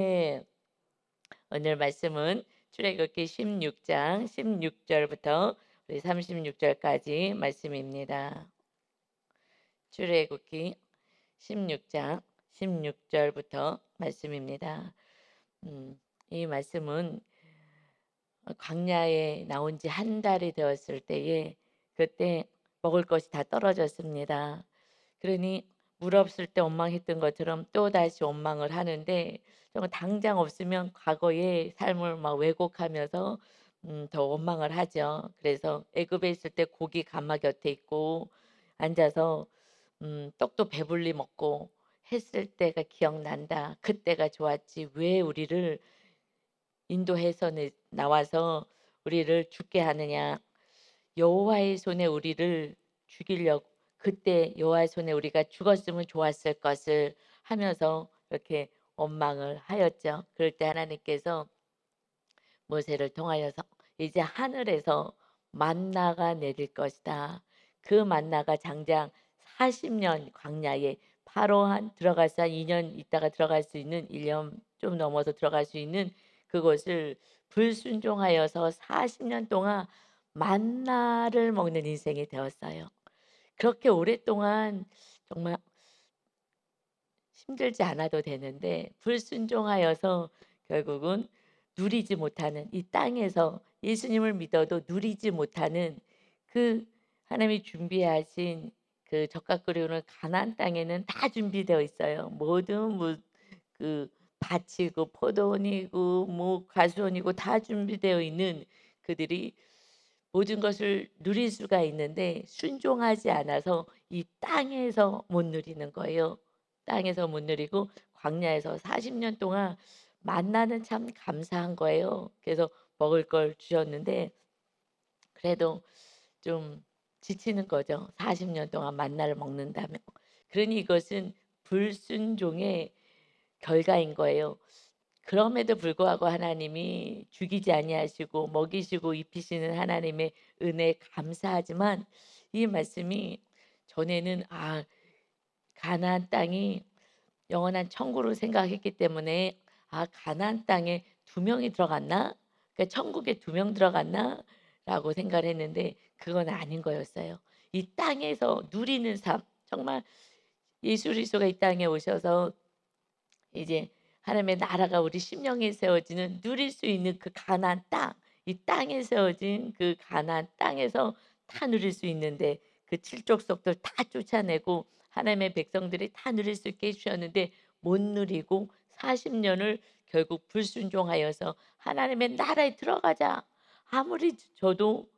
네. 오늘 말씀은 출애굽기 16장 16절부터 우리 36절까지 말씀입니다. 출애굽기 16장 16절부터 말씀입니다. 이 말씀은 광야에 나온 지 한 달이 되었을 때에 그때 먹을 것이 다 떨어졌습니다. 그러니 물 없을 때 원망했던 것처럼 또다시 원망을 하는데 정말 당장 없으면 과거의 삶을 막 왜곡하면서 더 원망을 하죠. 그래서 애굽에 있을 때 고기 가마 곁에 있고 앉아서 떡도 배불리 먹고 했을 때가 기억난다. 그때가 좋았지. 왜 우리를 인도해서 나와서 우리를 죽게 하느냐. 여호와의 손에 우리를 죽이려고 그때 여호와의 손에 우리가 죽었으면 좋았을 것을 하면서 이렇게 원망을 하였죠. 그럴 때 하나님께서 모세를 통하여서 이제 하늘에서 만나가 내릴 것이다. 그 만나가 장장 40년 광야에 바로 한 들어가서 한 2년 있다가 들어갈 수 있는 1년 좀 넘어서 들어갈 수 있는 그곳을 불순종하여서 40년 동안 만나를 먹는 인생이 되었어요. 그렇게 오랫동안 정말 힘들지 않아도 되는데 불순종하여서 결국은 누리지 못하는 이 땅에서 예수님을 믿어도 누리지 못하는 그 하나님이 준비하신 그 젓가 끓이는 가나안 땅에는 다 준비되어 있어요. 모든 그 밭이고 포도원이고 뭐 가수원이고 다 준비되어 있는 그들이 모든 것을 누릴 수가 있는데 순종하지 않아서 이 땅에서 못 누리는 거예요. 땅에서 못 누리고 광야에서 40년 동안 만나는 참 감사한 거예요. 그래서 먹을 걸 주셨는데 그래도 좀 지치는 거죠. 40년 동안 만나를 먹는다면. 그러니 이것은 불순종의 결과인 거예요. 그럼에도 불구하고 하나님이 죽이지 아니하시고 먹이시고 입히시는 하나님의 은혜에 감사하지만 이 말씀이 전에는 가나안 땅이 영원한 천국으로 생각했기 때문에 가나안 땅에 두 명이 들어갔나? 그러니까 천국에 두 명 들어갔나? 라고 생각을 했는데 그건 아닌 거였어요. 이 땅에서 누리는 삶 정말 예수 그리스도가 이 땅에 오셔서 이제 하나님의 나라가 우리 심령에 세워지는 누릴 수 있는 그 가나안 땅, 이 땅에 세워진 그 가나안 땅에서 다 누릴 수 있는데 그 칠족속들 다 쫓아내고 하나님의 백성들이 다 누릴 수 있게 해 주셨는데 못 누리고 40년을 결국 불순종하여서 하나님의 나라에 들어가자. 아무리 저도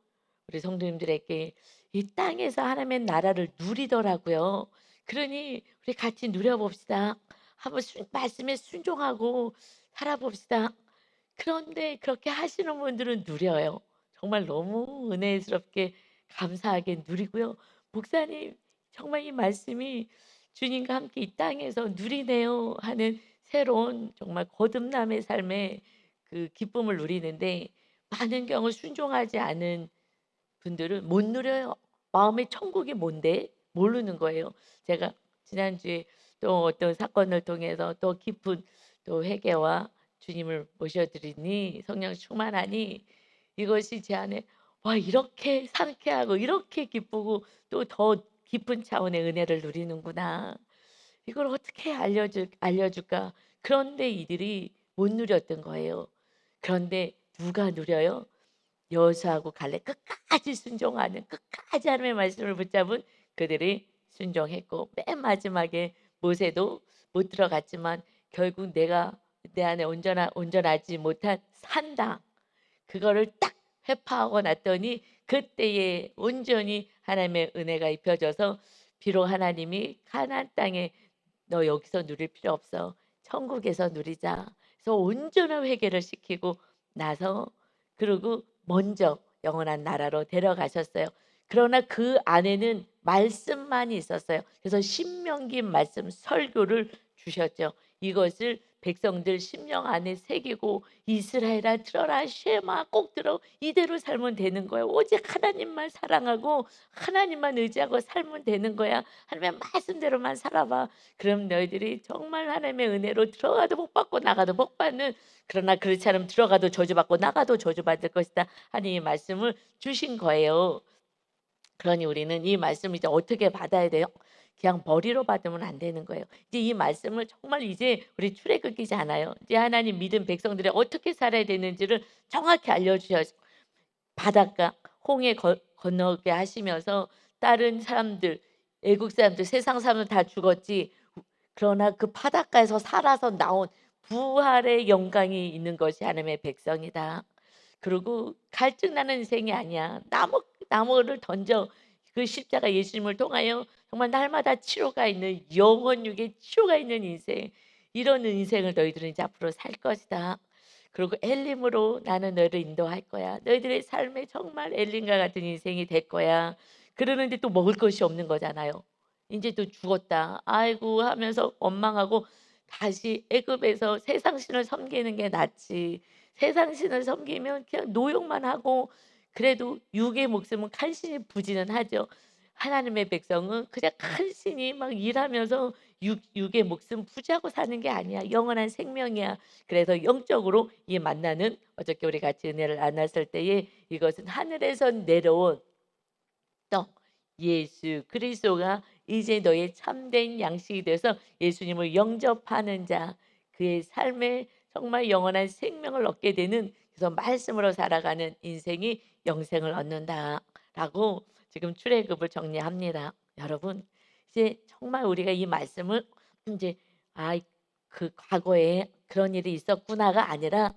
우리 성도님들에게 이 땅에서 하나님의 나라를 누리더라고요. 그러니 우리 같이 누려봅시다. 한번 말씀에 순종하고 살아봅시다. 그런데 그렇게 하시는 분들은 누려요. 정말 너무 은혜스럽게 감사하게 누리고요. 목사님 정말 이 말씀이 주님과 함께 이 땅에서 누리네요 하는 새로운 정말 거듭남의 삶의 그 기쁨을 누리는데 많은 경우 순종하지 않은 분들은 못 누려요. 마음의 천국이 뭔데 모르는 거예요. 제가 지난주에 또 어떤 사건을 통해서 또 깊은 또 회개와 주님을 모셔드리니 성령 충만하니 이것이 제 안에 와 이렇게 상쾌하고 이렇게 기쁘고 또 더 깊은 차원의 은혜를 누리는구나. 이걸 어떻게 알려줄까? 그런데 이들이 못 누렸던 거예요. 그런데 누가 누려요? 여호수아하고 갈렙 끝까지 순종하는 끝까지 하나님의 말씀을 붙잡은 그들이 순종했고 맨 마지막에 모세도 못 들어갔지만 결국 내가 내 안에 온전하지 못한 산당 그거를 딱 회파하고 났더니 그때에 온전히 하나님의 은혜가 입혀져서 비록 하나님이 가나안 땅에 너 여기서 누릴 필요 없어. 천국에서 누리자. 그래서 온전한 회개를 시키고 나서 그리고 먼저 영원한 나라로 데려가셨어요. 그러나 그 안에는 말씀만이 있었어요. 그래서 신명기 말씀 설교를 주셨죠. 이것을 백성들 심령 안에 새기고 이스라엘아 들어라 쉐마 꼭 들어 이대로 살면 되는 거야. 오직 하나님만 사랑하고 하나님만 의지하고 살면 되는 거야. 하나님의 말씀대로만 살아봐. 그럼 너희들이 정말 하나님의 은혜로 들어가도 복 받고 나가도 복 받는 그러나 그렇지 않으면 들어가도 저주받고 나가도 저주받을 것이다. 하나님의 말씀을 주신 거예요. 그러니 우리는 이 말씀을 이제 어떻게 받아야 돼요? 그냥 머리로 받으면 안 되는 거예요. 이제 이 말씀을 정말 이제 우리 출애굽기잖아요. 이제 하나님 믿은 백성들이 어떻게 살아야 되는지를 정확히 알려주셔서 바닷가 홍해 건너게 하시면서 다른 사람들 애국 사람들 세상 사람들 다 죽었지. 그러나 그 바닷가에서 살아서 나온 부활의 영광이 있는 것이 하나님의 백성이다. 그리고 갈증 나는 인생이 아니야. 나무를 던져 그 십자가 예수님을 통하여 정말 날마다 치료가 있는 영혼육의 치료가 있는 인생. 이런 인생을 너희들은 이제 앞으로 살 것이다. 그리고 엘림으로 나는 너희를 인도할 거야. 너희들의 삶에 정말 엘림과 같은 인생이 될 거야. 그러는데 또 먹을 것이 없는 거잖아요. 이제 또 죽었다. 아이고 하면서 원망하고 다시 애굽에서 세상 신을 섬기는 게 낫지. 세상 신을 섬기면 그냥 노역만 하고 그래도 육의 목숨은 간신히 부지는 하죠. 하나님의 백성은 그냥 간신히 막 일하면서 육의 목숨 부지하고 사는 게 아니야. 영원한 생명이야. 그래서 영적으로 이 만나는 어저께 우리 같이 은혜를 나눴을 때에 이것은 하늘에서 내려온 떡 예수 그리스도가 이제 너의 참된 양식이 돼서 예수님을 영접하는 자 그의 삶에 정말 영원한 생명을 얻게 되는 그래서 말씀으로 살아가는 인생이 영생을 얻는다라고 지금 출애굽을 정리합니다. 여러분 이제 정말 우리가 이 말씀을 이제 그 과거에 그런 일이 있었구나가 아니라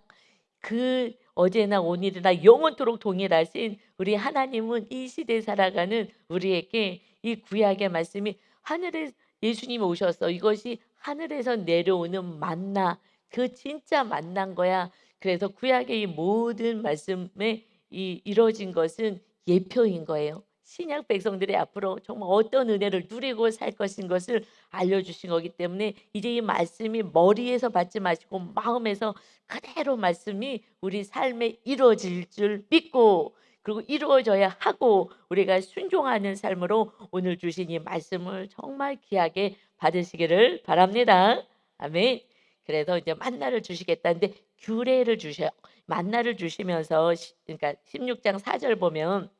그 어제나 오늘이나 영원토록 동일하신 우리 하나님은 이 시대에 살아가는 우리에게 이 구약의 말씀이 하늘에 예수님이 오셔서 이것이 하늘에서 내려오는 만나 그 진짜 만난 거야. 그래서 구약의 이 모든 말씀에 이 이루어진 것은 예표인 거예요. 신약 백성들이 앞으로 정말 어떤 은혜를 누리고 살 것인 것을 알려주신 거기 때문에 이제 이 말씀이 머리에서 받지 마시고 마음에서 그대로 말씀이 우리 삶에 이루어질 줄 믿고 그리고 이루어져야 하고 우리가 순종하는 삶으로 오늘 주신 이 말씀을 정말 귀하게 받으시기를 바랍니다. 아멘. 그래서 이제 만나를 주시겠다는데 규례를 주셔요. 만나를 주시면서 그러니까 16장 4절 보면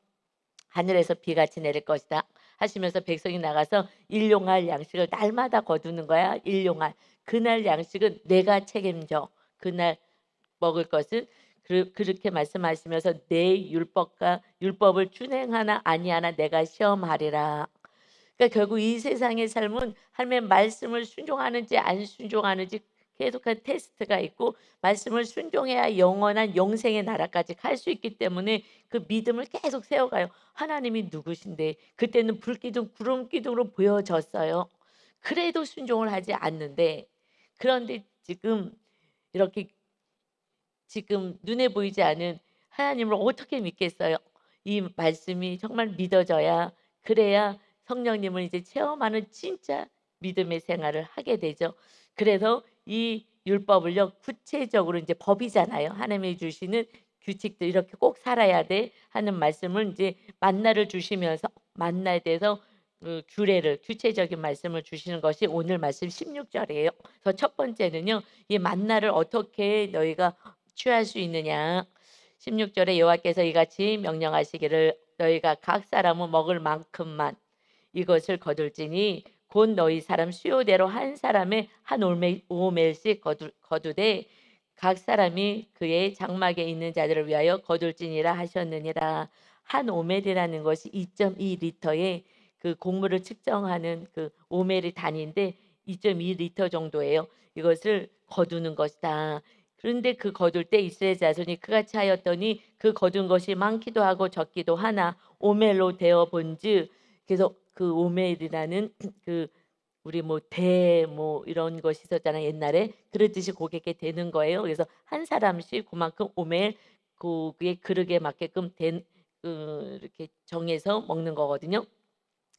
하늘에서 비같이 내릴 것이다 하시면서 백성이 나가서 일용할 양식을 날마다 거두는 거야. 일용할 그날 양식은 내가 책임져. 그날 먹을 것은 그렇게 말씀하시면서 내 율법을 준행하나 아니하나 내가 시험하리라. 그러니까 결국 이 세상의 삶은 하나님의 말씀을 순종하는지 안 순종하는지 계속한 테스트가 있고 말씀을 순종해야 영원한 영생의 나라까지 갈 수 있기 때문에 그 믿음을 계속 세워가요. 하나님이 누구신데 그때는 불기둥 구름 기둥으로 보여졌어요. 그래도 순종을 하지 않는데 그런데 이렇게 지금 눈에 보이지 않은 하나님을 어떻게 믿겠어요? 이 말씀이 정말 믿어져야 그래야 성령님을 이제 체험하는 진짜 믿음의 생활을 하게 되죠. 그래서 이 율법을요 구체적으로 이제 법이잖아요. 하나님이 주시는 규칙들 이렇게 꼭 살아야 돼 하는 말씀을 이제 만나를 주시면서 만나에 대해서 그 규례를 구체적인 말씀을 주시는 것이 오늘 말씀 16절이에요. 그래서 첫 번째는요. 이 만나를 어떻게 너희가 취할 수 있느냐. 16절에 여호와께서 이같이 명령하시기를 너희가 각 사람은 먹을 만큼만 이것을 거둘지니 곧 너희 사람 수요대로 한 사람의 한 오멜씩 거두되 각 사람이 그의 장막에 있는 자들을 위하여 거둘지니라 하셨느니라. 한 오멜이라는 것이 2.2리터의 그 곡물을 측정하는 그 오멜이 단위인데 2.2리터 정도예요. 이것을 거두는 것이다. 그런데 그 거둘 때 이스라엘 자손이 그같이 하였더니 그 거둔 것이 많기도 하고 적기도 하나 오멜로 되어 본즉 그래서 그 오멜이라는 그 우리 뭐 대 뭐 이런 것이 있었잖아요. 옛날에 그렇듯이 고객게 되는 거예요. 그래서 한 사람씩 그만큼 오멜 그의 그릇에 맞게끔 된 이렇게 정해서 먹는 거거든요.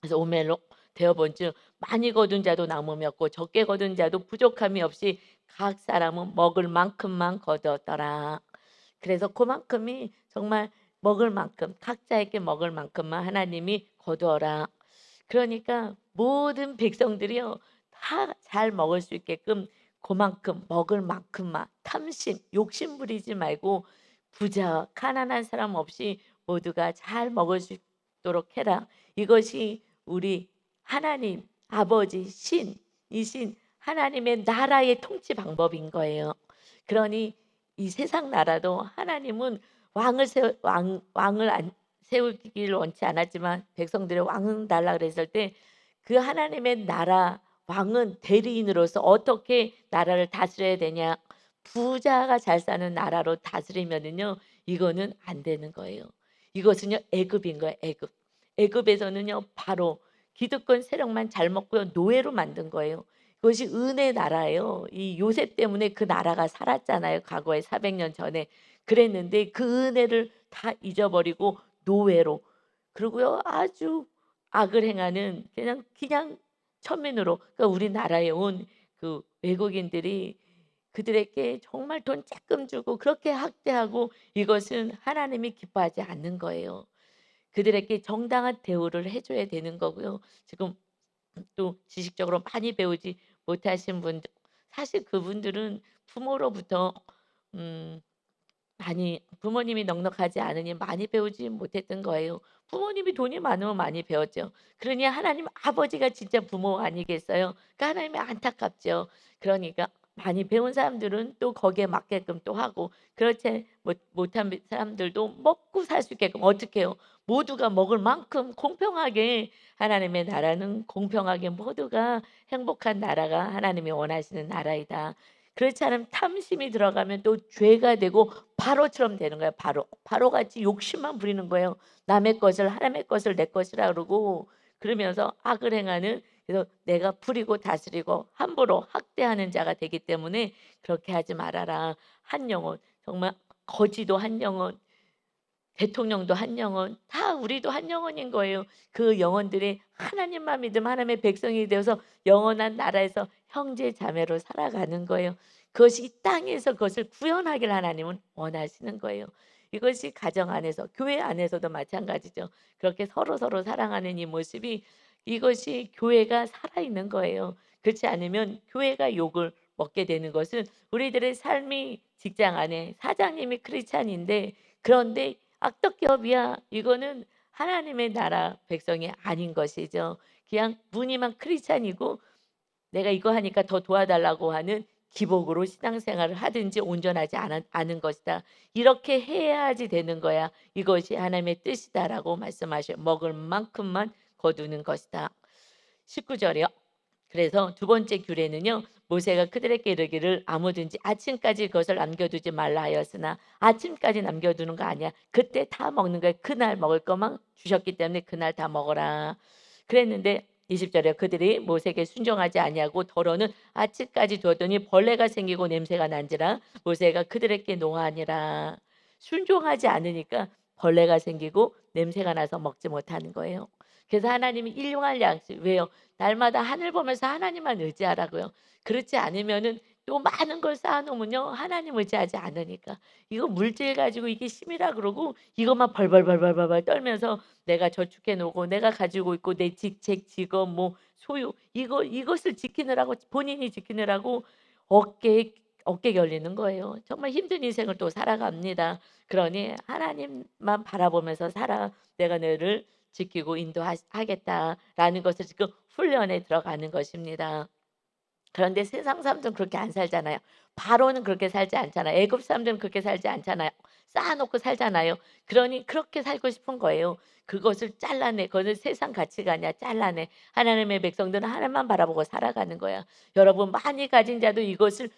그래서 오멜로 되어 본즉 많이 거둔 자도 나눔이 없고 적게 거둔 자도 부족함이 없이 각 사람은 먹을 만큼만 거두었더라. 그래서 그만큼이 정말 먹을 만큼 각자에게 먹을 만큼만 하나님이 거두어라. 그러니까 모든 백성들이요 다 잘 먹을 수 있게끔 그만큼 먹을 만큼만 탐심, 욕심 부리지 말고 부자, 가난한 사람 없이 모두가 잘 먹을 수 있도록 해라. 이것이 우리 하나님 아버지 신이신 하나님의 나라의 통치 방법인 거예요. 그러니 이 세상 나라도 하나님은 왕을 안 세우기를 원치 않았지만 백성들의 왕 달라 그랬을 때 그 하나님의 나라 왕은 대리인으로서 어떻게 나라를 다스려야 되냐. 부자가 잘 사는 나라로 다스리면은요 이거는 안 되는 거예요. 이것은요 애굽인 거예요. 애굽. 애굽에서는요 바로 기득권 세력만 잘 먹고요 노예로 만든 거예요. 그것이 은혜 나라예요. 이 요셉 때문에 그 나라가 살았잖아요. 과거에 400년 전에. 그랬는데 그 은혜를 다 잊어버리고 노예로 그리고요 아주 악을 행하는 그냥 천민으로 그러니까 우리나라에 온 그 외국인들이 그들에게 정말 돈 쬐끔 주고 그렇게 학대하고 이것은 하나님이 기뻐하지 않는 거예요. 그들에게 정당한 대우를 해 줘야 되는 거고요. 지금 또 지식적으로 많이 배우지 못하신 분들 사실 그분들은 부모로부터 음 많이 부모님이 넉넉하지 않으니 많이 배우지 못했던 거예요. 부모님이 돈이 많으면 많이 배웠죠. 그러니 하나님 아버지가 진짜 부모 아니겠어요? 그러니까 하나님이 안타깝죠. 그러니까 많이 배운 사람들은 또 거기에 맞게끔 또 하고 그렇지 못한 사람들도 먹고 살 수 있게끔 어떻게 해요? 모두가 먹을 만큼 공평하게 하나님의 나라는 공평하게 모두가 행복한 나라가 하나님이 원하시는 나라이다. 그렇지 않으면 탐심이 들어가면 또 죄가 되고 바로처럼 되는 거예요. 바로같이 욕심만 부리는 거예요. 남의 것을 하나님의 것을 내 것이라 그러고 그러면서 악을 행하는 그래서 내가 부리고 다스리고 함부로 학대하는 자가 되기 때문에 그렇게 하지 말아라. 한 영혼 정말 거지도 한 영혼 대통령도 한 영혼 다 우리도 한 영혼인 거예요. 그 영혼들이 하나님만 믿으면 하나님의 백성이 되어서 영원한 나라에서 형제 자매로 살아가는 거예요. 그것이 이 땅에서 그것을 구현하길 하나님은 원하시는 거예요. 이것이 가정 안에서 교회 안에서도 마찬가지죠. 그렇게 서로서로 사랑하는 이 모습이 이것이 교회가 살아있는 거예요. 그렇지 않으면 교회가 욕을 먹게 되는 것은 우리들의 삶이 직장 안에 사장님이 크리스찬인데 그런데 악덕기업이야. 이거는 하나님의 나라 백성이 아닌 것이죠. 그냥 무늬만 크리스찬이고 내가 이거 하니까 더 도와달라고 하는 기복으로 신앙생활을 하든지 온전하지 않은 것이다. 이렇게 해야지 되는 거야. 이것이 하나님의 뜻이다라고 말씀하셔요. 먹을 만큼만 거두는 것이다. 19절이요. 그래서 두 번째 규례는요. 모세가 그들에게 이르기를 아무든지 아침까지 그것을 남겨두지 말라 하였으나 아침까지 남겨두는 거 아니야. 그때 다 먹는 거야. 그날 먹을 것만 주셨기 때문에 그날 다 먹어라. 그랬는데 20절에 그들이 모세에게 순종하지 아니하고 더러는 아침까지 두었더니 벌레가 생기고 냄새가 난지라 모세가 그들에게 노하니라. 순종하지 않으니까 벌레가 생기고 냄새가 나서 먹지 못하는 거예요. 그래서 하나님이 일용할 양식 왜요? 날마다 하늘 보면서 하나님만 의지하라고요. 그렇지 않으면은 또 많은 걸 쌓아 놓으면요. 하나님 의지하지 않으니까. 이거 물질 가지고 이게 힘이라 그러고 이것만 벌벌벌벌벌 떨면서 내가 저축해 놓고 내가 가지고 있고 내 직책, 직업, 뭐 소유 이것을 지키느라고 본인이 지키느라고 어깨에 어깨 결리는 거예요. 정말 힘든 인생을 또 살아갑니다. 그러니 하나님만 바라보면서 살아. 내가 너를 지키고 인도하겠다라는 것을 지금 훈련에 들어가는 것입니다. 그런데 세상 사람들은 그렇게 안 살잖아요. 바로는 그렇게 살지 않잖아요. 애굽 사람들은 그렇게 살지 않잖아요. 쌓아 놓고 살잖아요. 그러니 그렇게 살고 싶은 거예요. 그것을 잘라내. 그것을 세상 가치가 아니야. 잘라내. 하나님의 백성들은 하나님만 바라보고 살아가는 거야. 여러분 많이 가진 자도 이것을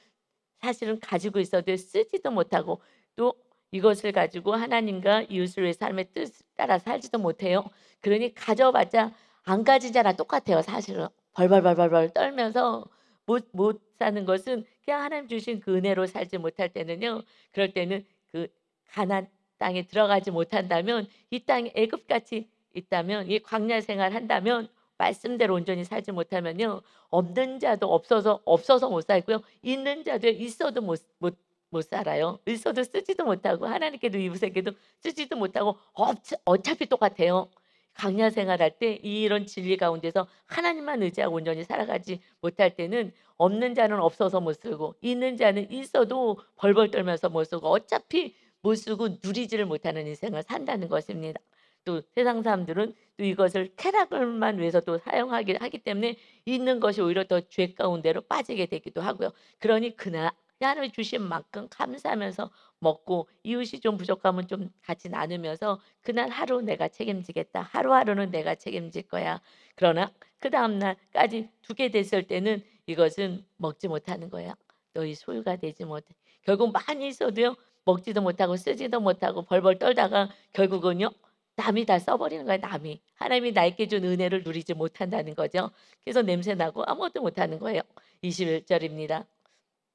사실은 가지고 있어도 쓰지도 못하고 또 이것을 가지고 하나님과 이웃을 위해 삶의 뜻을 따라 살지도 못해요. 그러니 가져봤자 안 가진 자랑 똑같아요 사실은. 벌벌벌벌 떨면서 못 사는 것은 그냥 하나님 주신 그 은혜로 살지 못할 때는요. 그럴 때는 그 가나안 땅에 들어가지 못한다면 이 땅에 애굽같이 있다면 이 광야 생활 한다면 말씀대로 온전히 살지 못하면요. 없는 자도 없어서 못 살고요. 있는 자도 있어도 못 살아요. 있어도 쓰지도 못하고 하나님께도 이웃에게도 쓰지도 못하고 어차피 똑같아요. 광야 생활할 때 이런 진리 가운데서 하나님만 의지하고 온전히 살아가지 못할 때는 없는 자는 없어서 못 쓰고 있는 자는 있어도 벌벌 떨면서 못 쓰고 어차피 못 쓰고 누리지를 못하는 인생을 산다는 것입니다. 또 세상 사람들은 또 이것을 쾌락을만 위해서 또 사용하기 하기 때문에 있는 것이 오히려 더 죄 가운데로 빠지게 되기도 하고요. 그러니 그날 하나님이 주신 만큼 감사하면서 먹고 이웃이 좀 부족하면 좀 같이 나누면서 그날 하루 내가 책임지겠다. 하루하루는 내가 책임질 거야. 그러나 그다음 날까지 두게 됐을 때는 이것은 먹지 못하는 거야. 너희 소유가 되지 못해. 결국 많이 있어도요. 먹지도 못하고 쓰지도 못하고 벌벌 떨다가 결국은요. 남이 다 써버리는 거야 남이. 하나님이 나에게 준 은혜를 누리지 못한다는 거죠. 그래서 냄새나고 아무것도 못하는 거예요. 21 절입니다.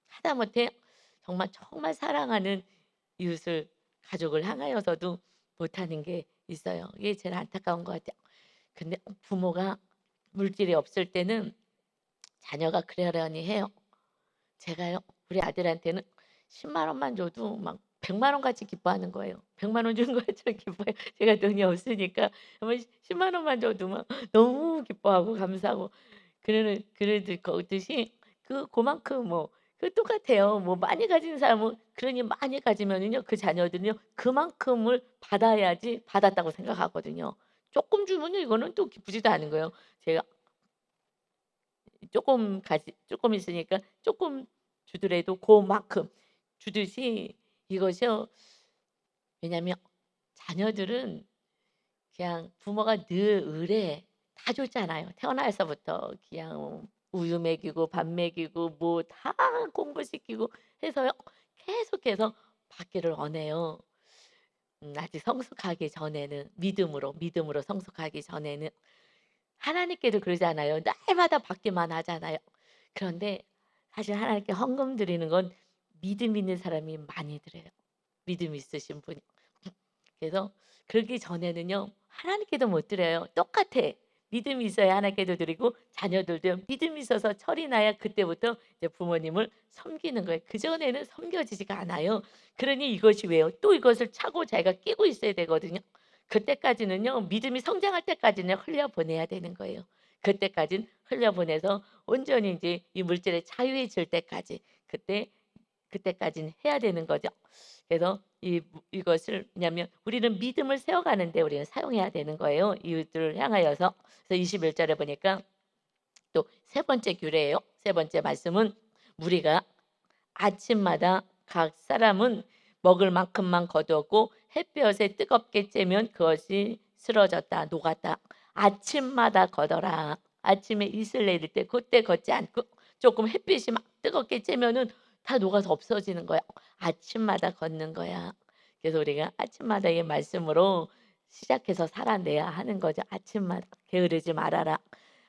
하다못해 정말 사랑하는 이웃을 가족을 향하여서도 못하는 게 있어요. 이게 제일 안타까운 것 같아요. 근데 부모가 물질이 없을 때는 자녀가 그러려니 해요. 제가요 우리 아들한테는 10만 원만 줘도 막 100만 원 같이 기뻐하는 거예요. 100만 원 준 것처럼 기뻐해요. 제가 돈이 없으니까 뭐 10만 원만 줘도 막 너무 기뻐하고 감사하고 그러듯이 그만큼 뭐 똑같아요. 뭐 많이 가진 사람은 그러니 많이 가지면은요 그 자녀들은요 그만큼을 받아야지 받았다고 생각하거든요. 조금 주면요 이거는 또 기쁘지도 않은 거예요. 제가 조금 있으니까 조금 주더라도 고만큼 주듯이 이것이요. 왜냐하면 자녀들은 그냥 부모가 늘 의뢰 다 줬잖아요. 태어나서부터 그냥 우유 먹이고 밥 먹이고 뭐 다 공부시키고 해서요. 계속해서 받기를 원해요. 아직 성숙하기 전에는 믿음으로 성숙하기 전에는 하나님께도 그러잖아요. 날마다 받기만 하잖아요. 그런데 사실 하나님께 헌금 드리는 건 믿음 있는 사람이 많이 드려요. 믿음 있으신 분이. 그래서 그러기 전에는요. 하나님께도 못 드려요. 똑같아. 믿음이 있어야 하나님께도 드리고 자녀들도 믿음이 있어서 철이 나야 그때부터 이제 부모님을 섬기는 거예요. 그전에는 섬겨지지가 않아요. 그러니 이것이 왜요? 또 이것을 차고 자기가 끼고 있어야 되거든요. 그때까지는요. 믿음이 성장할 때까지는 흘려보내야 되는 거예요. 그때까진 흘려보내서 온전히 이제 이 물질에 자유해질 때까지 그때까지는 해야 되는 거죠. 그래서 이것을 왜냐하면 우리는 믿음을 세워가는데 우리는 사용해야 되는 거예요. 이웃들을 향하여서. 그래서 21 절에 보니까 또 세 번째 규례예요. 세 번째 말씀은 무리가 아침마다 각 사람은 먹을 만큼만 거두었고 햇볕에 뜨겁게 쬐면 그것이 쓰러졌다 녹았다. 아침마다 걷어라. 아침에 이슬 내릴 때 그때 걷지 않고 조금 햇빛이 막 뜨겁게 쬐면은 다 녹아서 없어지는 거야. 아침마다 걷는 거야. 그래서 우리가 아침마다 이 말씀으로 시작해서 살아내야 하는 거죠. 아침마다 게으르지 말아라.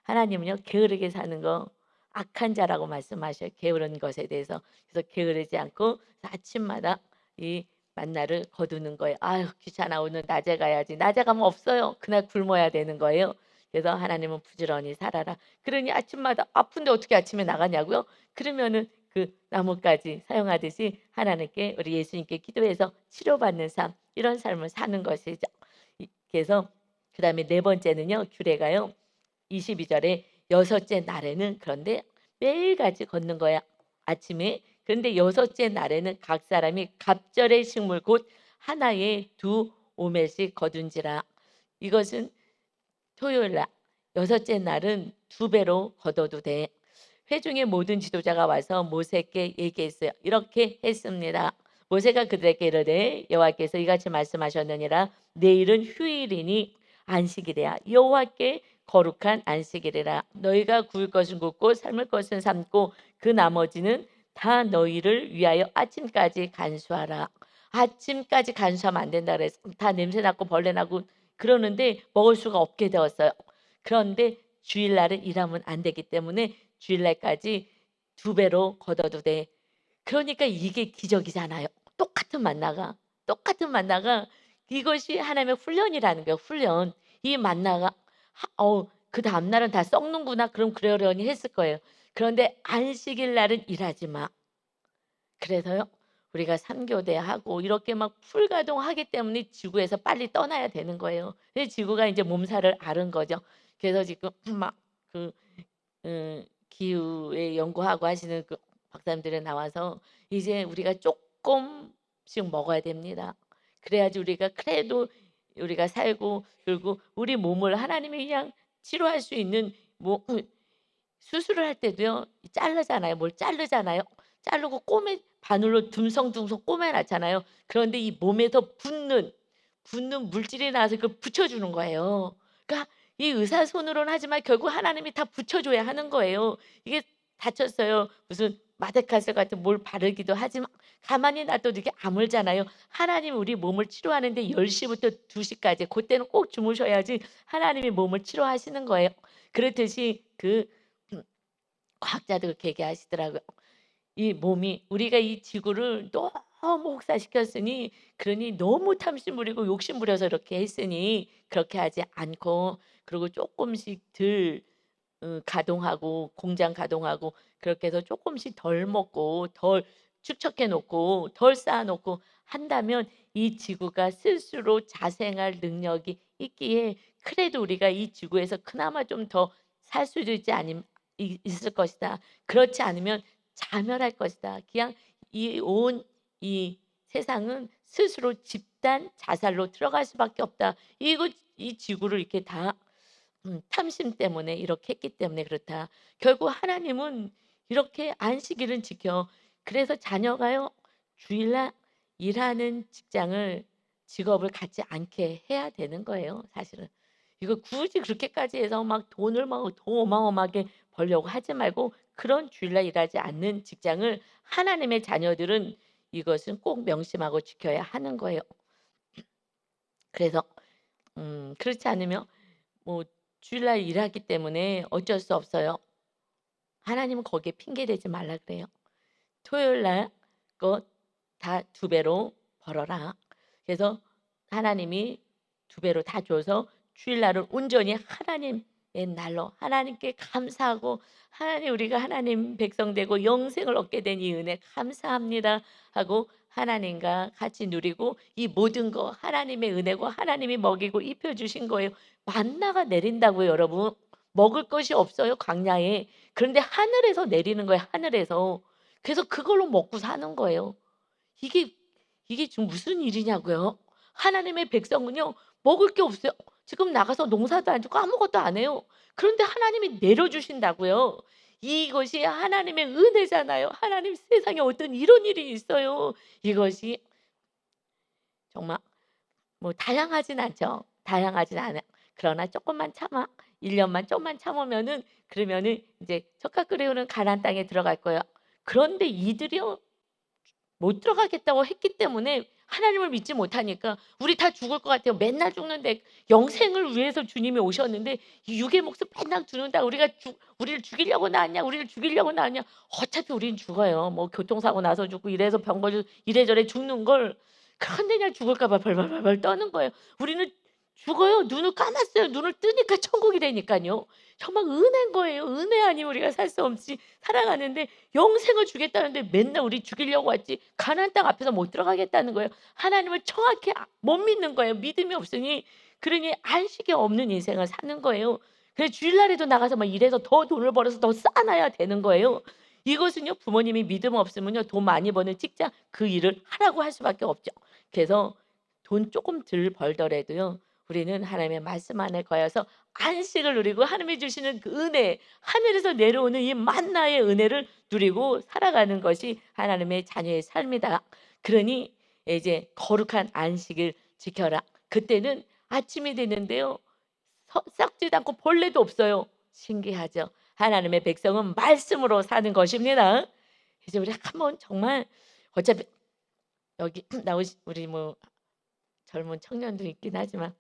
하나님은요 게으르게 사는 거 악한 자라고 말씀하셔요. 게으른 것에 대해서. 그래서 게으르지 않고 아침마다 이 만나를 거두는 거예요. 아유 귀찮아 오늘 낮에 가야지. 낮에 가면 없어요. 그날 굶어야 되는 거예요. 그래서 하나님은 부지런히 살아라. 그러니 아침마다 아픈데 어떻게 아침에 나가냐고요? 그러면은 그 나뭇가지 사용하듯이 하나님께 우리 예수님께 기도해서 치료받는 삶 이런 삶을 사는 것이죠. 그래서 그다음에 네 번째는요. 규례가요. 22 절에 여섯째 날에는 그런데 매일같이 걷는 거야. 아침에. 그런데 여섯째 날에는 각 사람이 갑절의 식물 곧 하나에 두 오멜씩 거둔지라. 이것은 토요일 날 여섯째 날은 두 배로 거둬도 돼. 회중의 모든 지도자가 와서 모세께 얘기했어요. 이렇게 했습니다. 모세가 그들에게 이르되 여호와께서 이같이 말씀하셨느니라. 내일은 휴일이니 안식일이야. 여호와께 거룩한 안식일이라. 너희가 구울 것은 굽고 삶을 것은 삶고 그 나머지는 다 너희를 위하여 아침까지 간수하라. 아침까지 간수하면 안 된다 그래서 다 냄새 나고 벌레 나고 그러는데 먹을 수가 없게 되었어요. 그런데 주일날은 일하면 안 되기 때문에 주일날까지 두 배로 걷어도 돼. 그러니까 이게 기적이잖아요. 똑같은 만나가 이것이 하나님의 훈련이라는 거예요. 훈련. 이 만나가 그 다음날은 다 썩는구나. 그럼 그러려니 했을 거예요. 그런데 안식일 날은 일하지 마. 그래서요. 우리가 3교대하고 이렇게 막 풀가동하기 때문에 지구에서 빨리 떠나야 되는 거예요. 그래서 지구가 이제 몸살을 앓은 거죠. 그래서 지금 막 그 기후에 연구하고 하시는 그 박사님들이 나와서 이제 우리가 쪼끔씩 먹어야 됩니다. 그래야지 우리가 그래도 우리가 살고, 그리고 우리 몸을 하나님이 그냥 치료할 수 있는 뭐 수술을 할 때도요. 자르잖아요. 뭘 자르잖아요. 자르고 바늘로 듬성듬성 꼬매 놨잖아요. 그런데 이 몸에서 붙는 물질이 나와서 그걸 붙여 주는 거예요. 그러니까 이 의사 손으로는 하지만 결국 하나님이 다 붙여 줘야 하는 거예요. 이게 다쳤어요. 무슨 마데카스 같은 뭘 바르기도 하지만 가만히 놔둬도 이게 아물잖아요. 하나님이 우리 몸을 치료하는데 10 시부터 2 시까지 고때는 꼭 주무셔야지 하나님이 몸을 치료하시는 거예요. 그렇듯이 과학자들 그렇게 얘기하시더라고요. 이 몸이 우리가 이 지구를 너무 혹사시켰으니, 그러니 너무 탐심 부리고 욕심 부려서 이렇게 했으니 그렇게 하지 않고, 그리고 쪼끔씩 덜 가동하고 공장 가동하고 그렇게 해서 쪼끔씩 덜 먹고 덜 축적해 놓고 덜 쌓아 놓고 한다면 이 지구가 스스로 자생할 능력이 있기에, 그래도 우리가 이 지구에서 그나마 좀 더 살 수도 있지 아님 있을 것이다. 그렇지 않으면 자멸할 것이다. 그냥 이 세상은 스스로 집단 자살로 들어갈 수밖에 없다. 이 지구를 이렇게 다 탐심 때문에 이렇게 했기 때문에 그렇다. 결국 하나님은 이렇게 안식일은 지켜. 그래서 자녀가요, 주일날 일하는 직업을 갖지 않게 해야 되는 거예요, 사실은. 이거 굳이 그렇게까지 해서 막 돈을 막 더 어마어마하게 벌려고 하지 말고, 그런 주일날 일하지 않는 직장을 하나님의 자녀들은 이것은 꼭 명심하고 지켜야 하는 거예요. 그래서 그렇지 않으면 뭐 주일날 일하기 때문에 어쩔 수 없어요. 하나님은 거기에 핑계 대지 말라 그래요. 토요일 날 것 다 2배로 벌어라. 그래서 하나님이 2배로 다 줘서 주일날은 온전히 하나님의 날로 하나님께 감사하고, 하나님 우리가 하나님 백성 되고 영생을 얻게 된 이 은혜 감사합니다 하고 하나님과 같이 누리고, 이 모든 거 하나님의 은혜고 하나님이 먹이고 입혀 주신 거예요. 만나가 내린다고요, 여러분. 먹을 것이 없어요, 광야에. 그런데 하늘에서 내리는 거예요, 하늘에서. 그래서 그걸로 먹고 사는 거예요. 이게 이게 지금 무슨 일이냐고요. 하나님의 백성은요, 먹을 게 없어요. 지금 나가서 농사도 안 짓고 아무것도 안 해요. 그런데 하나님이 내려 주신다고요. 이것이 하나님의 은혜잖아요. 하나님, 세상에 어떤 이런 일이 있어요. 이것이 정말 뭐 다양하진 않죠. 다양하진 않아요. 그러나 조금만 참아 1 년만 좀만 참으면은, 그러면은 이제 젓갈 끓이우는 가나안 땅에 들어갈 거예요. 그런데 이들이요, 못 들어가겠다고 했기 때문에 하나님을 믿지 못하니까 우리 다 죽을 것 같아요. 맨날 죽는데 영생을 위해서 주님이 오셨는데 이 육의 몫을 맨날 두는다. 우리를 죽이려고 나왔냐? 우리를 죽이려고 나왔냐? 어차피 우리는 죽어요. 뭐 교통사고 나서 죽고 이래서 병 걸려 이래저래 죽는 걸, 그런데 그냥 죽을까 봐 벌벌벌벌 떠는 거예요. 우리는 죽어요. 눈을 감았어요. 눈을 뜨니까 천국이 되니까요. 정말 은혜인 거예요. 은혜 아니면 우리가 살 수 없이 살아가는데, 영생을 주겠다는데 맨날 우리 죽이려고 왔지 가나안 땅 앞에서 못 들어가겠다는 거예요. 하나님을 정확히 못 믿는 거예요. 믿음이 없으니. 그러니 안식이 없는 인생을 사는 거예요. 그래서 주일날에도 나가서 막 일해서 더 돈을 벌어서 더 쌓아놔야 되는 거예요. 이것은요, 부모님이 믿음 없으면요, 돈 많이 버는 직장 그 일을 하라고 할 수밖에 없죠. 그래서 돈 조금 덜 벌더라도요, 우리는 하나님의 말씀 안에 거여서 안식을 누리고 하나님이 주시는 그 은혜, 하늘에서 내려오는 이 만나의 은혜를 누리고 살아가는 것이 하나님의 자녀의 삶이다. 그러니 이제 거룩한 안식을 지켜라. 그때는 아침이 되는데요, 썩지도 않고 벌레도 없어요. 신기하죠. 하나님의 백성은 말씀으로 사는 것입니다. 이제 우리 한번 정말, 어차피 여기 나오신 우리 뭐 젊은 청년도 있긴 하지만,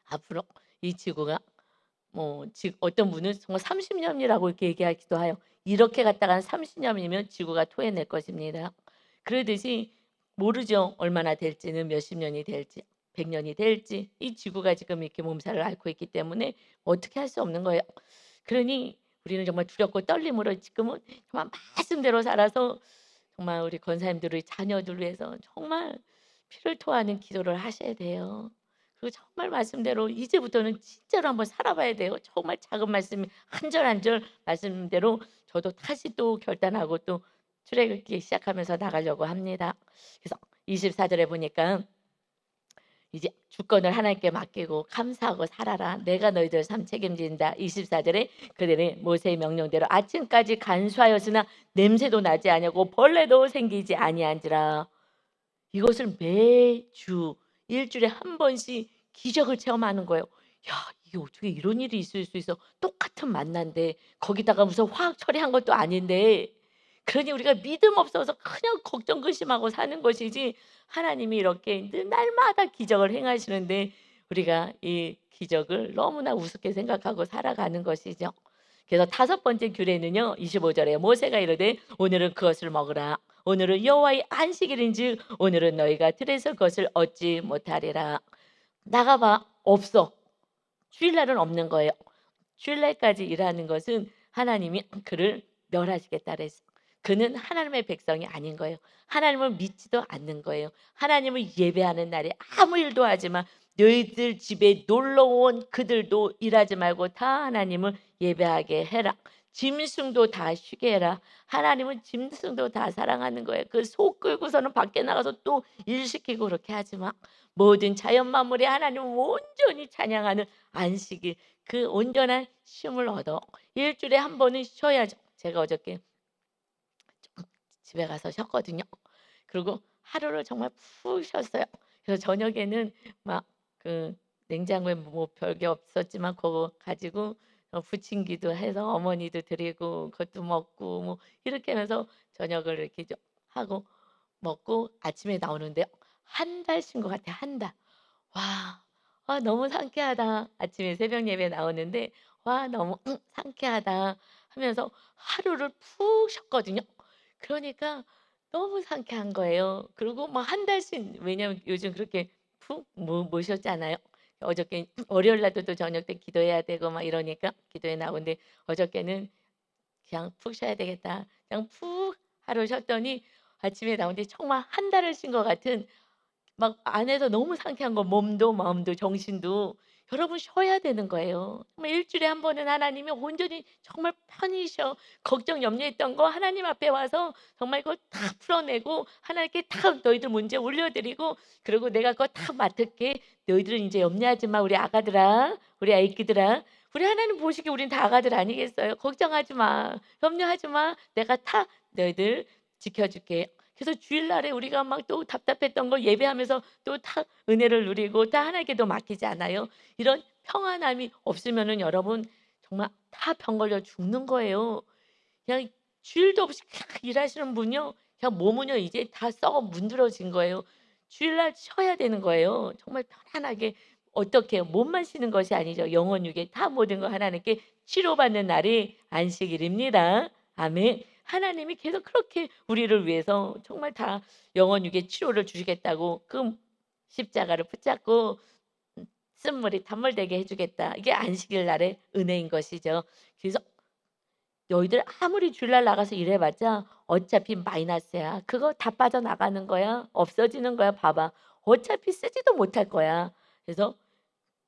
앞으로 이 지구가 뭐 어떤 분은 정말 30 년이라고 이렇게 얘기하기도 해요. 이렇게 갔다가 한 30 년이면 지구가 토해낼 것입니다. 그러듯이 모르죠. 얼마나 될지는, 몇십 년이 될지. 100년이 될지 이 지구가 지금 이렇게 몸살을 앓고 있기 때문에 어떻게 할 수 없는 거예요. 그러니 우리는 정말 두렵고 떨림으로 지금은 정말 말씀대로 살아서 정말 우리 권사님들 우리 자녀들 위해서 정말 피를 토하는 기도를 하셔야 돼요. 그리고 정말 말씀대로 이제부터는 진짜로 한번 살아봐야 돼요. 정말 작은 말씀 한 절 한 절 말씀대로 저도 다시 또 결단하고 또 출애굽기 시작하면서 나가려고 합니다. 그래서 24절에 보니까 이제 주권을 하나님께 맡기고 감사하고 살아라. 내가 너희들 삶 책임진다. 24절에 그들이 모세의 명령대로 아침까지 간수하였으나 냄새도 나지 아니하고 벌레도 생기지 아니한지라. 이것을 매주 일주일에 한 번씩 기적을 체험하는 거예요. 야, 이게 어떻게 이런 일이 있을 수 있어? 똑같은 만난데 거기다가 무슨 화학 처리한 것도 아닌데. 그러니 우리가 믿음 없어서 그냥 걱정 근심하고 사는 것이지 하나님이 이렇게 늘 날마다 기적을 행하시는데 우리가 이 기적을 너무나 우습게 생각하고 살아가는 것이죠. 그래서 다섯 번째 규례는요. 25절에 모세가 이르되 오늘은 그것을 먹으라. 오늘은 여호와의 안식일인즉 오늘은 너희가 들에서 그것을 얻지 못하리라. 나가봐. 없어. 주일날은 없는 거예요. 주일날까지 일하는 것은 하나님이 그를 멸하시겠다 그랬어. 그는 하나님의 백성이 아닌 거예요. 하나님을 믿지도 않는 거예요. 하나님을 예배하는 날에 아무 일도 하지 마. 너희들 집에 놀러 온 그들도 일하지 말고 다 하나님을 예배하게 해라. 짐승도 다 쉬게 해라. 하나님은 짐승도 다 사랑하는 거예요. 그 소 끌고서는 밖에 나가서 또 일 시키고 그렇게 하지 마. 모든 자연 만물이 하나님을 온전히 찬양하는 안식일, 그 온전한 쉼을 얻어 일주일에 한 번은 쉬어야죠. 제가 어저께 집에 가서 쉬었거든요. 그리고 하루를 정말 푹 쉬었어요. 그래서 저녁에는 막 그 냉장고에 뭐 별게 없었지만 그거 가지고 부침기도 해서 어머니도 드리고 그것도 먹고 뭐 이렇게 하면서 저녁을 이렇게 좀 하고 먹고 아침에 나오는데 한 달 쉰 것 같아요. 한 달. 와. 너무 상쾌하다. 아침에 새벽 예배 나오는데 '와 너무 상쾌하다.' 하면서 하루를 푹 쉬었거든요. 그러니까 너무 상쾌한 거예요. 그리고 막 한 달씩 왜냐면 요즘 그렇게 푹 못 쉬었잖아요. 어저께 월요일 날도 또 저녁 때 기도해야 되고 막 이러니까 기도에 나오는데 어저께는 '그냥 푹 쉬어야 되겠다.' 그냥 푹 하루 쉬었더니 아침에 나오는데 정말 한 달을 쉰 것 같은 막 안에서 너무 상쾌한 거 몸도 마음도 정신도. 여러분 쉬어야 되는 거예요. 정말 일주일에 한 번은 하나님이 온전히 정말 편히 쉬어. 걱정 염려했던 거 하나님 앞에 와서 정말 그거 다 풀어내고 하나님께 다 너희들 문제 올려드리고 그리고 내가 그거 다 맡을게. 너희들은 이제 염려하지 마 우리 아가들아. 우리 아이끼들아. 우리 하나님 보시기에 우린 다 아가들 아니겠어요? 걱정하지 마. 염려하지 마. 내가 다 너희들 지켜줄게. 그래서 주일날에 우리가 막 또 답답했던 걸 예배하면서 또 다 은혜를 누리고 다 하나님께 맡기지 않아요? 이런 평안함이 없으면은 여러분 정말 다 병 걸려 죽는 거예요. 그냥 주일도 없이 그냥 일하시는 분이요. 그냥 몸은요 이제 다 썩어 문드러진 거예요. 주일날 쉬어야 되는 거예요. 정말 편안하게 어떻게 해요? 몸만 쉬는 것이 아니죠. 영혼 육에 다 모든 거 하나님께 치료받는 날이 안식일입니다. 아멘. 하나님이 계속 그렇게 우리를 위해서 정말 다 영혼 육에 치료를 주시겠다고 그 십자가를 붙잡고 쓴물이 단물되게 해 주겠다. 이게 안식일 날의 은혜인 것이죠. 그래서 너희들 아무리 주일날 나가서 일해봤자 어차피 마이너스야. 그거 다 빠져나가는 거야. 없어지는 거야. 봐봐. 어차피 쓰지도 못할 거야. 그래서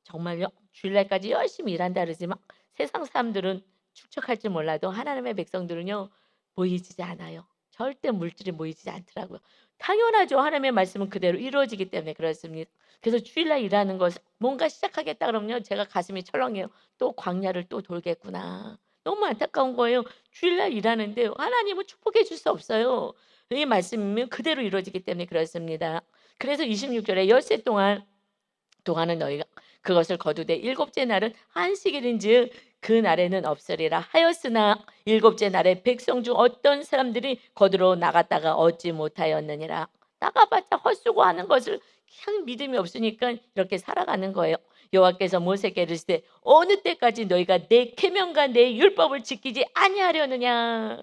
정말요. 주일날까지 열심히 일한다 그러지만 세상 사람들은 축적할지 몰라도 하나님의 백성들은요. 모이지 않아요. 절대 물질이 모이지 않더라고요. 당연하죠. 하나님의 말씀은 그대로 이루어지기 때문에 그렇습니다. 그래서 주일날 일하는 것 뭔가 시작하겠다 그러면요. 제가 가슴이 철렁해요. '또 광야를 또 돌겠구나.' 너무 안타까운 거예요. 주일날 일하는데 하나님은 축복해 줄 수 없어요. 이 말씀이면 그대로 이루어지기 때문에 그렇습니다. 그래서 26절에 엿새 동안은 너희가 그것을 거두되 일곱째 날은 안식일인즉 그 날에는 없으리라 하였으나 일곱째 날에 백성 중 어떤 사람들이 거두러 나갔다가 얻지 못하였느니라. 나가봤자 헛수고하는 것을 그냥 믿음이 없으니까 이렇게 살아가는 거예요. 여호와께서 모세에게 이르시되 어느 때까지 너희가 내 계명과 내 율법을 지키지 아니하려느냐.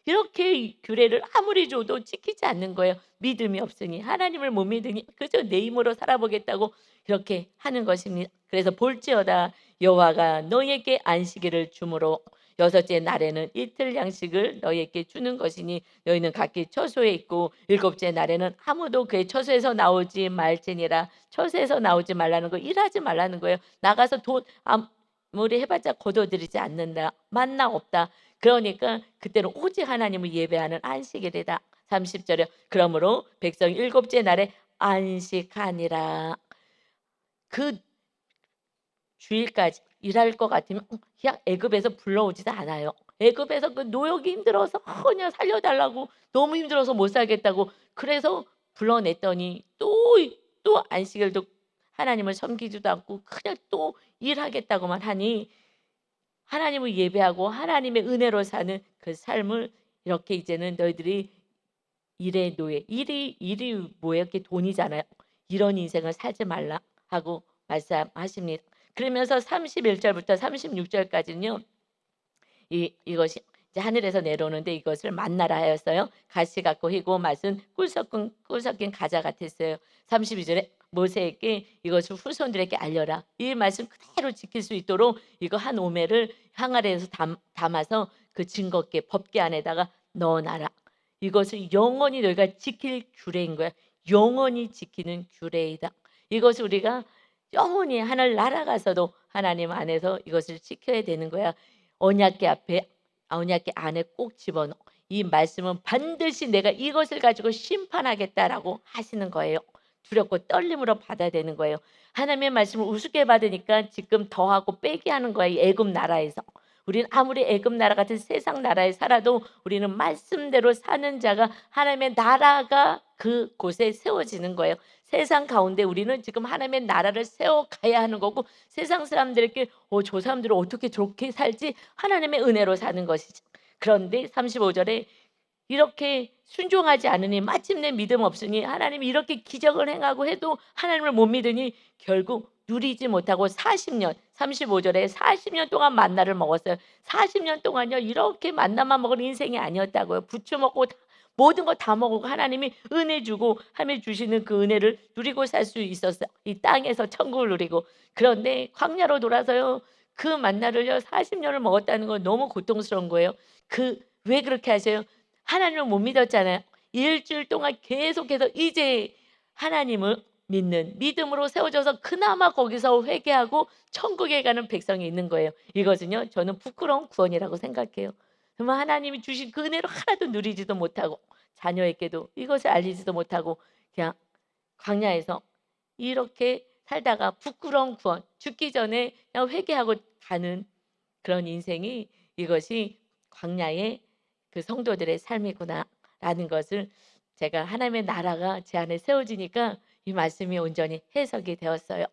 이렇게 이 규례를 아무리 줘도 지키지 않는 거예요. 믿음이 없으니, 하나님을 못 믿으니 그저 내 힘으로 살아보겠다고 이렇게 하는 것입니다. 그래서 볼지어다 여호와가 너희에게 안식일을 주므로 여섯째 날에는 이틀 양식을 너희에게 주는 것이니 너희는 각기 처소에 있고 일곱째 날에는 아무도 그의 처소에서 나오지 말지니라. 처소에서 나오지 말라는 거, 일하지 말라는 거예요. 나가서 돈 아무리 해봤자 거둬들이지 않는다. 만나 없다. 그러니까 그때는 오직 하나님을 예배하는 안식일이다. 30절에 그러므로 백성이 일곱째 날에 안식하니라. 그 주일까지 일할 것 같으면 그냥 애굽에서 불러오지도 않아요. 애굽에서 그 노역이 힘들어서 그냥 살려달라고, 너무 힘들어서 못 살겠다고 그래서 불러냈더니 또 안식일도 하나님을 섬기지도 않고 그냥 또 일하겠다고만 하니, 하나님을 예배하고 하나님의 은혜로 사는 그 삶을 이렇게 이제는 너희들이 일의 노예, 일이 뭐예요? 이렇게 돈이잖아요. 이런 인생을 살지 말라 하고 말씀하십니다. 그러면서 31절부터 36절까지는요. 이것이 이제 하늘에서 내려오는데 이것을 만나라 하였어요. 가시 같고 희고 맛은 꿀 섞인 과자 같았어요. 32절에 모세에게 이것을 후손들에게 알려라. 이 말씀 그대로 지킬 수 있도록 이거 한 오매를 항아리에서 담아서 그 증거께 법궤 안에다가 넣어놔라. 이것을 영원히 너희가 지킬 규례인 거야. 영원히 지키는 규례이다. 이것을 우리가 영원히 하늘 날아가서도 하나님 안에서 이것을 지켜야 되는 거야. 언약궤 앞에, 언약궤 안에 꼭 집어넣어. 이 말씀은 반드시 내가 이것을 가지고 심판하겠다라고 하시는 거예요. 두렵고 떨림으로 받아야 되는 거예요. 하나님의 말씀을 우습게 받으니까 지금 더하고 빼기 하는 거예요. 애굽 나라에서. 우리는 아무리 애굽 나라 같은 세상 나라에 살아도 우리는 말씀대로 사는 자가, 하나님의 나라가 그곳에 세워지는 거예요. 세상 가운데 우리는 지금 하나님의 나라를 세워가야 하는 거고, 세상 사람들에게 저 사람들은 어떻게 저렇게 살지? 하나님의 은혜로 사는 것이지. 그런데 35절에 이렇게 순종하지 않으니 마침내 믿음 없으니, 하나님이 이렇게 기적을 행하고 해도 하나님을 못 믿으니 결국 누리지 못하고 40년, 35절에 40년 동안 만나를 먹었어요. 40년 동안요 이렇게 만나만 먹은 인생이 아니었다고요. 부추 먹고 모든 거 다 먹고 하나님이 은혜 주고 하며 주시는 그 은혜를 누리고 살 수 있었어요. 이 땅에서 천국을 누리고. 그런데 광야로 돌아서요 그 만나를요 40년을 먹었다는 건 너무 고통스러운 거예요. 왜 그렇게 하세요? 하나님을 못 믿었잖아요. 일주일 동안 계속해서 이제 하나님을 믿는 믿음으로 세워져서 그나마 거기서 회개하고 천국에 가는 백성이 있는 거예요. 이것은요 저는 부끄러운 구원이라고 생각해요. 정말 하나님이 주신 그 은혜를 하나도 누리지도 못하고 자녀에게도 이것을 알리지도 못하고 그냥 광야에서 이렇게 살다가 부끄러운 구원, 죽기 전에 그냥 회개하고 가는 그런 인생이, 이것이 광야의 그 성도들의 삶이구나라는 것을 제가 하나님의 나라가 제 안에 세워지니까 이 말씀이 온전히 해석이 되었어요.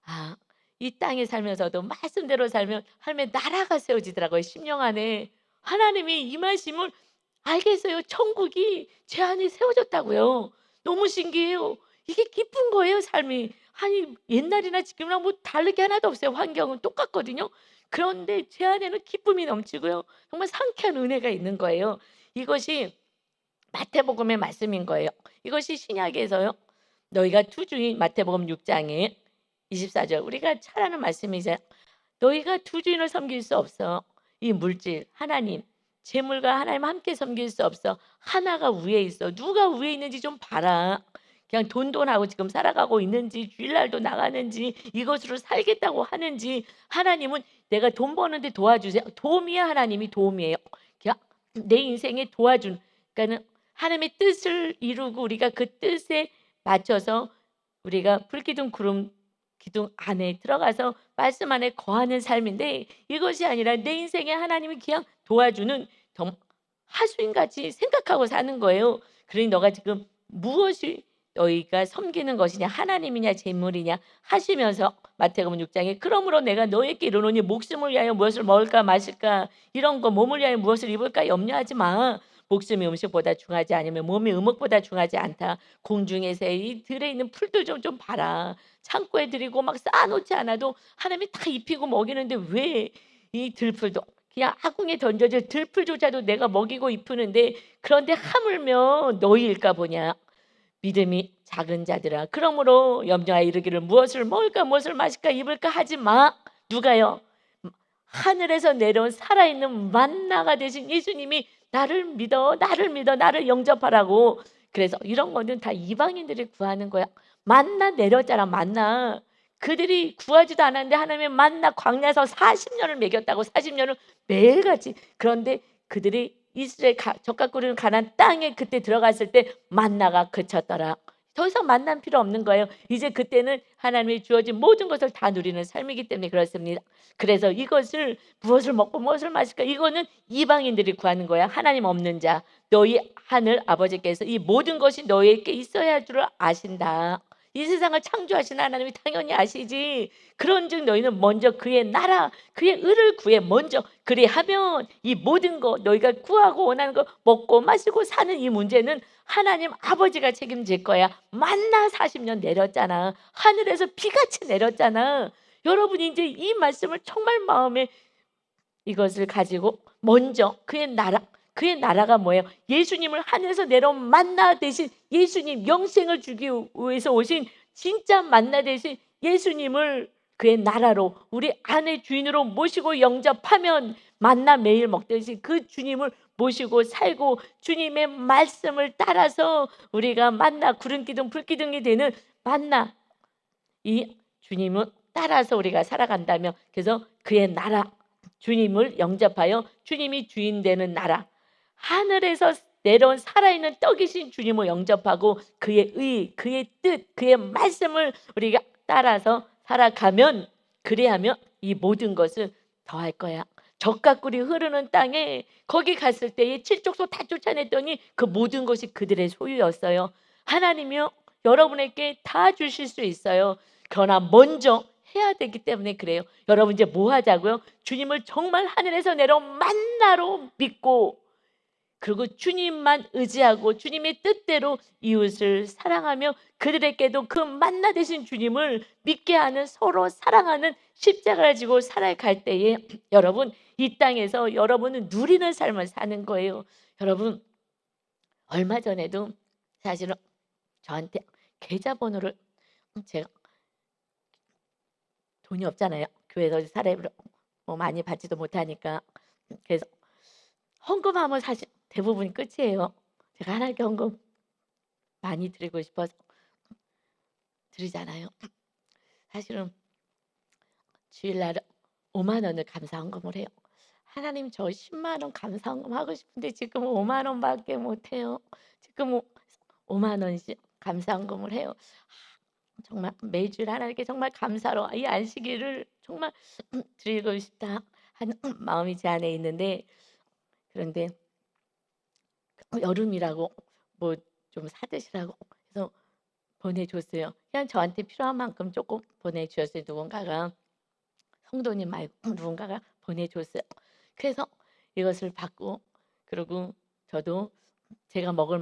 아, 이 땅에 살면서도 말씀대로 살면 하나님의 나라가 세워지더라고요. 심령 안에 하나님이 이 말씀을 알겠어요. 천국이 제 안에 세워졌다고요. 너무 신기해요. 이게 기쁜 거예요, 삶이. 아니 옛날이나 지금이랑 뭐 다를 게 하나도 없어요. 환경은 똑같거든요. 그런데 제 안에는 기쁨이 넘치고요. 정말 상쾌한 은혜가 있는 거예요. 이것이 마태복음의 말씀인 거예요. 이것이 신약에서요. 너희가 투주인, 마태복음 6장에 24절 우리가 잘 아는 말씀이죠. 너희가 두 주인을 섬길 수 없어. 이 물질, 하나님, 재물과 하나님 함께 섬길 수 없어. 하나가 위에 있어. 누가 위에 있는지 좀 봐라. 그냥 돈하고 지금 살아가고 있는지, 주일날도 나가는지, 이것으로 살겠다고 하는지. 하나님은 내가 돈 버는데 도와주세요. 도움이야. 하나님이 도움이에요. 그냥 내 인생에 도와준, 그러니까는 하나님의 뜻을 이루고 우리가 그 뜻에 맞춰서 우리가 불기둥 구름 기둥 안에 들어가서 말씀 안에 거하는 삶인데, 이것이 아니라 내 인생에 하나님이 그냥 도와주는 하수인같이 생각하고 사는 거예요. 그러니 너가 지금 무엇이 너희가 섬기는 것이냐, 하나님이냐 재물이냐 하시면서 마태복음 6장에 그러므로 내가 너에게 이르노니 목숨을 위하여 무엇을 먹을까 마실까 이런 거, 몸을 위하여 무엇을 입을까 염려하지 마. 목숨이 음식보다 중하지 않으면 몸이 음식보다 중하지 않다. 공중에서 이 들에 있는 풀들 좀 봐라. 창고에 들이고 막 쌓아놓지 않아도 하나님이 다 입히고 먹이는데 왜 이 들풀도 그냥 아궁에 던져질 들풀조차도 내가 먹이고 입히는데 그런데 하물며 너희일까 보냐. 믿음이 작은 자들아 그러므로 염려하여 이르기를 무엇을 먹을까 무엇을 마실까 입을까 하지 마. 누가요? 하늘에서 내려온 살아있는 만나가 되신 예수님이 나를 믿어 나를 믿어 나를 영접하라고. 그래서 이런 거는 다 이방인들이 구하는 거야. 만나 내렸잖아. 만나 그들이 구하지도 않았는데 하나님의 만나 광야에서 40년을 먹였다고. 40년을 매일같이. 그런데 그들이 이스라엘 젓갈 끓이는 가나안 땅에 그때 들어갔을 때 만나가 그쳤더라. 더 이상 만난 필요 없는 거예요. 이제 그때는 하나님이 주어진 모든 것을 다 누리는 삶이기 때문에 그렇습니다. 그래서 이것을 무엇을 먹고 무엇을 마실까 이거는 이방인들이 구하는 거야. 하나님 없는 자 너희 하늘 아버지께서 이 모든 것이 너희에게 있어야 할 줄을 아신다. 이 세상을 창조하신 하나님이 당연히 아시지. 그런즉 너희는 먼저 그의 나라 그의 의를 구해. 먼저 그리하면 이 모든 것 너희가 구하고 원하는 거 먹고 마시고 사는 이 문제는 하나님 아버지가 책임질 거야. 만나 40년 내렸잖아. 하늘에서 비같이 내렸잖아. 여러분이 이제 이 말씀을 정말 마음에 이것을 가지고 먼저 그의 나라가 뭐예요? 예수님을 하늘에서 내려온 만나 대신 예수님 영생을 주기 위해서 오신 진짜 만나 대신 예수님을 그의 나라로 우리 안의 주인으로 모시고 영접하면 만나 매일 먹듯이 그 주님을 모시고 살고 주님의 말씀을 따라서 우리가 만나 구름기둥 불기둥이 되는 만나 이 주님을 따라서 우리가 살아간다면 그래서 그의 나라 주님을 영접하여 주님이 주인 되는 나라 하늘에서 내려온 살아있는 떡이신 주님을 영접하고 그의 의, 그의 뜻, 그의 말씀을 우리가 따라서 살아가면 그래야면 이 모든 것을 더할 거야. 젖과 꿀이 흐르는 땅에 거기 갔을 때에 칠족소 다 쫓아냈더니 그 모든 것이 그들의 소유였어요. 하나님이요 여러분에게 다 주실 수 있어요. 그러나 먼저 해야 되기 때문에 그래요. 여러분 이제 뭐 하자고요? 주님을 정말 하늘에서 내려온 만나로 믿고 그리고 주님만 의지하고 주님의 뜻대로 이웃을 사랑하며 그들에게도 그 만나 되신 주님을 믿게 하는 서로 사랑하는 십자가를 지고 살아갈 때에 여러분 이 땅에서 여러분은 누리는 삶을 사는 거예요. 여러분 얼마 전에도 사실은 저한테 계좌번호를 제가 돈이 없잖아요. 교회에서 사례를 뭐 많이 받지도 못하니까 그래서 헌금하면 사실 대부분 끝이에요. 제가 하나님께 헌금 많이 드리고 싶어서 드리잖아요. 사실은 주일날 5만 원을 감사 헌금을 해요. 하나님 저 10만 원 감사 헌금 하고 싶은데 지금 5만 원밖에 못 해요. 지금 5만 원씩 감사 헌금을 해요. 정말 매주일 하나님께 정말 감사로 이 안식일을 정말 드리고 싶다 하는 마음이 제 안에 있는데 그런데 여름이라고 뭐 좀 사드시라고 해서 보내줬어요. 그냥 저한테 필요한 만큼 조금 보내주셨어요. 누군가가 성도님 말고 누군가가 보내줬어요. 그래서 이것을 받고 그리고 저도 제가 먹을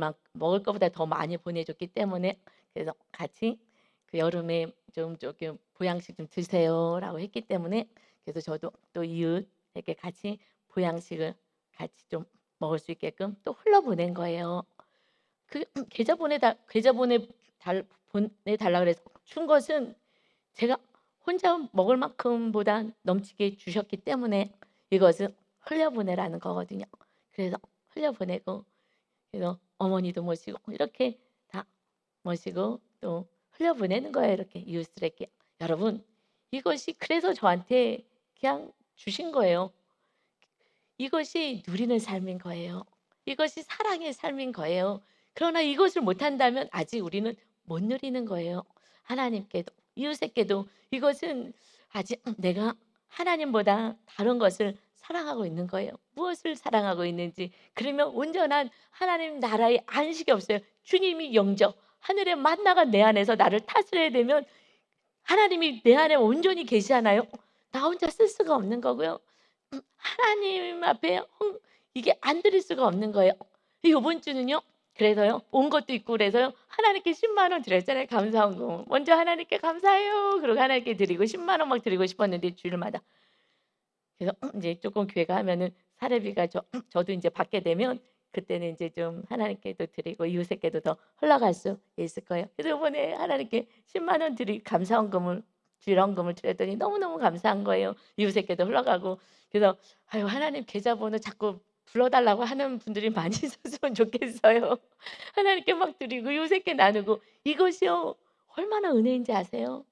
것보다 더 많이 보내줬기 때문에 그래서 같이 그 여름에 좀 조금 보양식 좀 드세요라고 했기 때문에 그래서 저도 또 이웃에게 같이 보양식을 같이 좀 먹을 수 있게끔 또 흘려보낸 거예요. 그 계좌 보내달라 그래서 준 것은 제가 혼자 먹을 만큼보다 넘치게 주셨기 때문에 이것은 흘려보내라는 거거든요. 그래서 흘려보내고 그래서 어머니도 모시고 이렇게 다 모시고 또 흘려보내는 거예요. 이렇게 이웃들에게. 여러분 이것이 그래서 저한테 그냥 주신 거예요. 이것이 누리는 삶인 거예요. 이것이 사랑의 삶인 거예요. 그러나 이것을 못한다면 아직 우리는 못 누리는 거예요. 하나님께도 이웃에게도 이것은 아직 내가 하나님보다 다른 것을 사랑하고 있는 거예요. 무엇을 사랑하고 있는지. 그러면 온전한 하나님 나라의 안식이 없어요. 주님이 영접, 하늘의 만나가 내 안에서 나를 다스려야 되면 하나님이 내 안에 온전히 계시잖아요. 나 혼자 쓸 수가 없는 거고요. 하나님 앞에 이게 안 드릴 수가 없는 거예요. 이번 주는요. 그래서요. 온 것도 있고 그래서요. 하나님께 10만 원 드렸잖아요. 감사헌금. 먼저 하나님께 감사해요. 그리고 하나님께 드리고 10만 원 막 드리고 싶었는데 주일마다 그래서 이제 조금 교회가 하면은 사례비가 저도 이제 받게 되면 그때는 이제 좀 하나님께도 드리고 이웃에게도 더 흘러갈 수 있을 거예요. 그래서 이번에 하나님께 10만 원 드리 감사헌금을 지원금을 드렸더니 너무너무 감사한 거예요. 이웃에게도 흘러가고. 그래서 아유 하나님 계좌번호 자꾸 불러 달라고 하는 분들이 많이 있었으면 좋겠어요. 하나님께 막 드리고 이웃에게 나누고 이것이요 얼마나 은혜인지 아세요?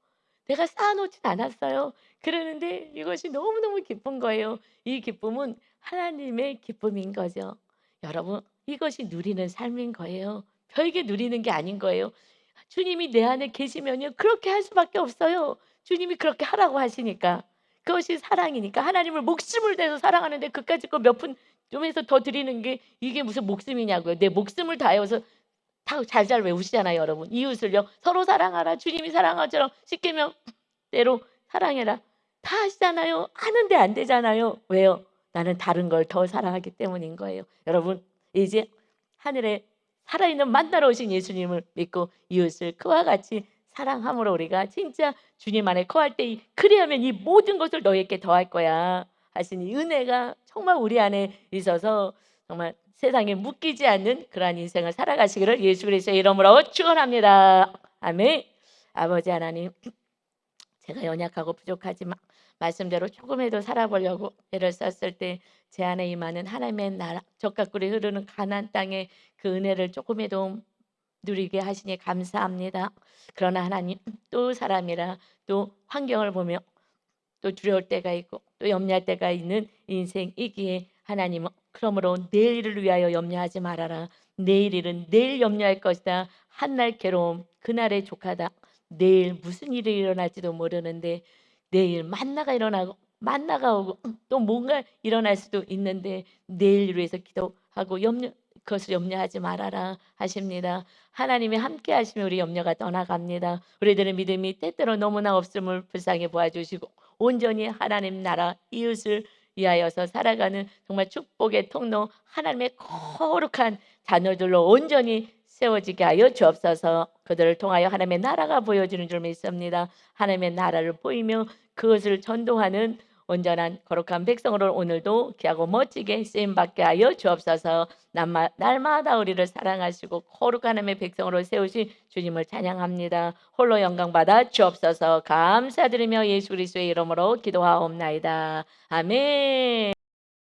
내가 쌓아 놓진 않았어요. 그러는데 이것이 너무너무 기쁜 거예요. 이 기쁨은 하나님의 기쁨인 거죠. 여러분 이것이 누리는 삶인 거예요. 별게 누리는 게 아닌 거예요. 주님이 내 안에 계시면요 그렇게 할 수밖에 없어요. 주님이 그렇게 하라고 하시니까. 그것이 사랑이니까 하나님을 목숨을 내서 사랑하는데 그까짓 거 몇 푼 좀 해서 더 드리는 게 이게 무슨 목숨이냐고요. 내 목숨을 다해서 다 잘잘 외우시잖아요, 여러분. 이웃을요. 서로 사랑하라. 주님이 사랑하처럼 십계명대로 사랑해라. 다 하시잖아요. 하는데 안 되잖아요. 왜요? 나는 다른 걸 더 사랑하기 때문인 거예요. 여러분, 이제 하늘에 살아있는 만나러 오신 예수님을 믿고 이웃을 그와 같이 사랑함으로 우리가 진짜 주님 안에 거할 때 그리하면 이 모든 것을 너에게 더할 거야 하신 이 은혜가 정말 우리 안에 있어서 정말 세상에 묶이지 않는 그러한 인생을 살아가시기를 예수 그리스도의 이름으로 축원합니다. 아멘. 아버지 하나님, 제가 연약하고 부족하지만 말씀대로 조금이라도 살아보려고 애를 썼을 때 제 안에 임하는 하나님의 나라, 적과 꿀이 흐르는 가나안 땅의 그 은혜를 조금이라도 누리게 하시니 감사합니다. 그러나 하나님 또 사람이라 또 환경을 보며 또 두려울 때가 있고 또 염려할 때가 있는 인생이기에 하나님은 그러므로 내일을 위하여 염려하지 말아라. 내일 일은 내일 염려할 것이다. 한날 괴로움 그날의 족하다. 내일 무슨 일이 일어날지도 모르는데 내일 만나가 일어나고 만나가 오고 또 뭔가 일어날 수도 있는데 내일 위해서 기도하고 그것을 염려하지 말아라 하십니다. 하나님이 함께 하시면 우리 염려가 떠나갑니다. 우리들의 믿음이 때때로 너무나 없음을 불쌍히 보아주시고 온전히 하나님 나라 이웃을 위하여서 살아가는 정말 축복의 통로 하나님의 거룩한 자녀들로 온전히 세워지게 하여 주옵소서. 그들을 통하여 하나님의 나라가 보여지는 줄 믿습니다. 하나님의 나라를 보이며 그것을 전도하는 온전한 거룩한 백성으로 오늘도 귀하고 멋지게 쓰임받게 하여 주옵소서. 날마다 우리를 사랑하시고 거룩한 하나님의 백성으로 세우신 주님을 찬양합니다. 홀로 영광받아 주옵소서. 감사드리며 예수 그리스도의 이름으로 기도하옵나이다. 아멘.